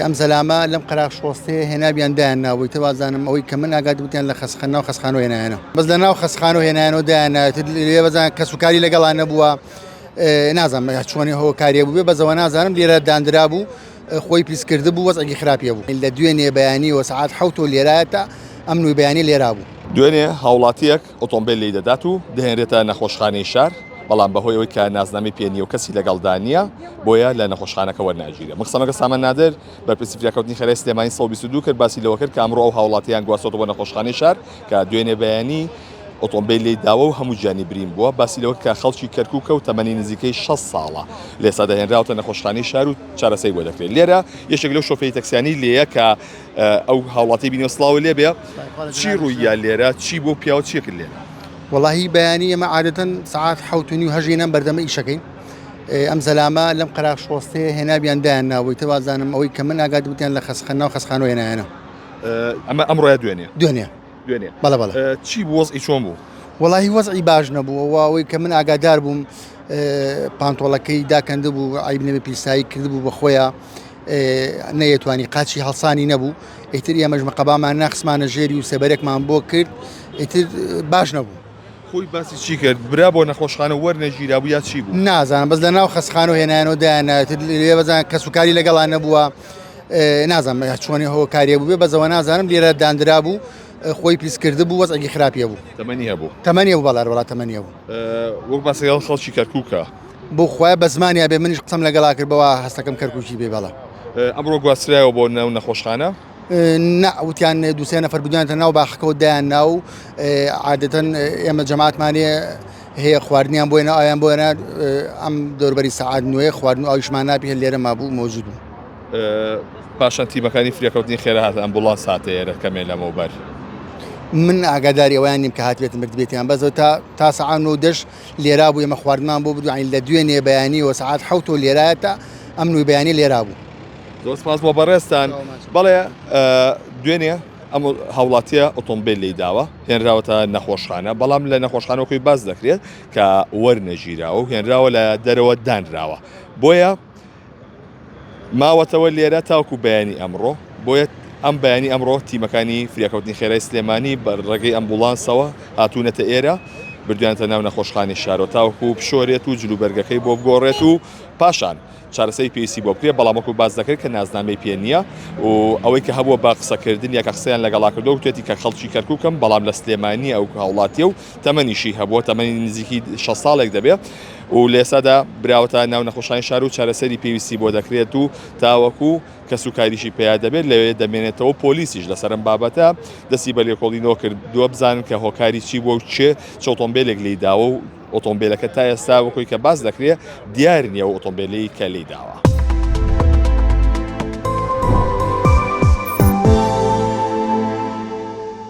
ئەم زەلامە لەم قەراغ شۆستەیە هێنابیان دایانناوەی تەوازانم ئەوەی کە من ئاگات بوتیان لە خەسخەنەوە خەسخانەوە هێنایانەوە بەس لە ناو خەسخانەوە هێنایانەوە دایانناوێت لێ بەزان کەسوکاری لەگەڵان نەبووە نازانم چۆنی هۆکاریە بوو بێ بەزەوە نازانم لێرە دانرا بوو خۆی پیسکرد بوو وەزعی خراپیە بوو لە دوێنێ بەیانیەوە سەعات 7 لێرایەتە ئەم نوێی بەیانی لێرا بوو دوێنێ هاوڵاتیەک ئۆتۆمبیل لی دەدات و دەهێنرێتە نەخۆشخانەی شار بەڵام بەهۆی ئەوەی کە نازنامەی پێنیە و کەسی لەگەڵدا نییە بۆیە لە نەخۆشخانەکە وەرناگیرێ مقسەمەکە سامان نادر بەرپرسی فریاکەوتنی خێرای سلێمانی 122 کرد باسی لەوە کرد کە ئەمڕۆ ئەو هاوڵاتیان گواستۆتەوە بۆ نەخۆشخانەی شار کە دوێنێ بەیانی ئۆتۆمبیل لی داوە و هەموو جانی برین بووە باسی لەوە کە خەڵکی کەرکووکە و تەمەنی نزیکەی 6 ساڵە لێستا دەهێنراوتە نەخۆشخانەی شار و چارەسەری بۆ دەکرێت لێرە یەکێک لەو شۆفێری تەکسیانی لێیە کە ئەو هاوڵاتی بینی سڵاوی لێ بێ چی ڕوویە لێرە چی بۆ پیاوە چیە کرد لێرە وەڵاهی بەیانی ئەمە عادەتەن سەعات 7 هەژینە بەردەمە ئیشەکەین ئەم زەلامە لەم قەراغ شۆستەیە هێنابیان دایانناوەی تەوازانم ئەوەی کە من ئاگات بوتیان لە خەسخەنەوە خەسخانەوە هێنایانەوە ئەمە ئەمڕۆیە دوێنێ بەڵێ بەڵێ چی بوو وەزعی چۆن بوو وەڵاهی وەزعی باش نەبوو ئەوەی کە من ئاگادار بووم پانتۆڵەکەی داکەندە بوو عیب نەبێ پیسایی کرد بوو بە خۆیان نەیەتوانی قاچی هەڵسانی نەبوو ئیتر ئێمەش مەقەبامان ناخسمانە ژێری و سەبەرێکمان بۆ کرد ئیتر باش نەبوو خۆی باسی چی کرد برا بۆ نەخۆشخانە وەرنەگیرا بوو یا چی بوو نازانم بەس لە ناو خەسخانەوە هێنایانەوە دایانناوێت لێ بەزان کەسوکاری لەگەڵان نەبووە نازانم چۆنی هۆکاریە بوو بێ بەزەوە نازانم لێرە دانرا بوو خۆی پیسکرد بوو وەزعی خراپیە بوو تەمەنی بوو بەڵار تەمەنیە بوو وەک باسەگەڵ خەڵکی کەرکووکە بۆ خۆی بە زمانیا بێ منیش قسەم لەگەڵا کردبەوە هەستەکەم کەرکووکی بێ بەڵە ئەمڕۆ گواسترایەوە بۆ ناو نەخۆشخانە وتیان دووسێ نەفەر بدوێنێتە ناو باخەکەەوە دایان ناو عادەتەن ئێمە جەماعەتمانێ هەیە خواردنیان بۆیە ئایان بۆیە ئەم دەوروبەری سەعات نوێ خواردن و ئاویشمان ناپی هەر لێرە مابوو مۆجود بوو پاشان تیمەکانی فریاکەوتنی خێرا هاتە ئەمبوڵانس هاتەیە کەمێ لەمەوبەر من ئاگاداری ئەویان نیم کە هاتوێت مردبێتیان بەزەوە تا سەعات 9 لێرا بوو ئێمە خواردنمان بۆ بدوین لە دوێنێ بەیانیەوە سەعات 7 لێرایەتە ئەم نوێی بەیانی لێرا بوو دۆسپاس بۆ بەڕێستان بەڵێ دوێنێ ئەم هاوڵاتیە ئۆتۆمبیل لی داوە هێنراوەتە نەخۆشخانە بەڵام لە نەخۆشخانەوەکەی باز دەکرێت کە وەرنەگیراوە و هێنراوە لە دەرەوە دانراوە بۆیە ماوەتەوە لێرە تاوکو بەیانی ئەمڕۆ بۆیە ئەم بەیانی ئەمڕۆ تیمەکانی فریاکەوتنی خێرای سلێمانی بە ڕێگەی ئەمبوڵانسەوە هاتوونەتە ئێرە بردویانتە ناو نەخۆشخانەی شارۆ تاوکو پشۆرێت و جلوبەرگەکەی بۆ بگۆڕێت و پاشان چارەسەری پێویستی بۆ بکرێت بەڵامەکو باز دەکرێت کە نازنامەی پێ نییە و ئەوەی کە هەبووە بە قسەکردن یاکە قسەیان لەگەڵا کردو و توێتی کە خەڵکی کەرکووکەم بەڵام لە سلێمانی ئەو هاوڵاتیە و تەمەنیشی هەبووە تەمەنی نزیکی 6 ساڵێک دەبێت و لێسادا براوەتە ناو نەخۆشخانەی شار و چارەسەری پێویستی بۆ دەکرێت و تاوەکو کەسوکاریشی پێیا دەبێت لەوێ دەمێنێتەوە پۆلیسیش لەسەرم بابەتە دەستی بە لێکۆڵینەوە کردووە بزانن کە هۆکاری چی بۆ و چێ ئۆتۆمبیلێک لی داوە و ئۆتۆمبیلەکە تا ئێستا وەکوی کە باز دەکرێت دیار نییە و ئۆتۆمبیلی کە لی داوە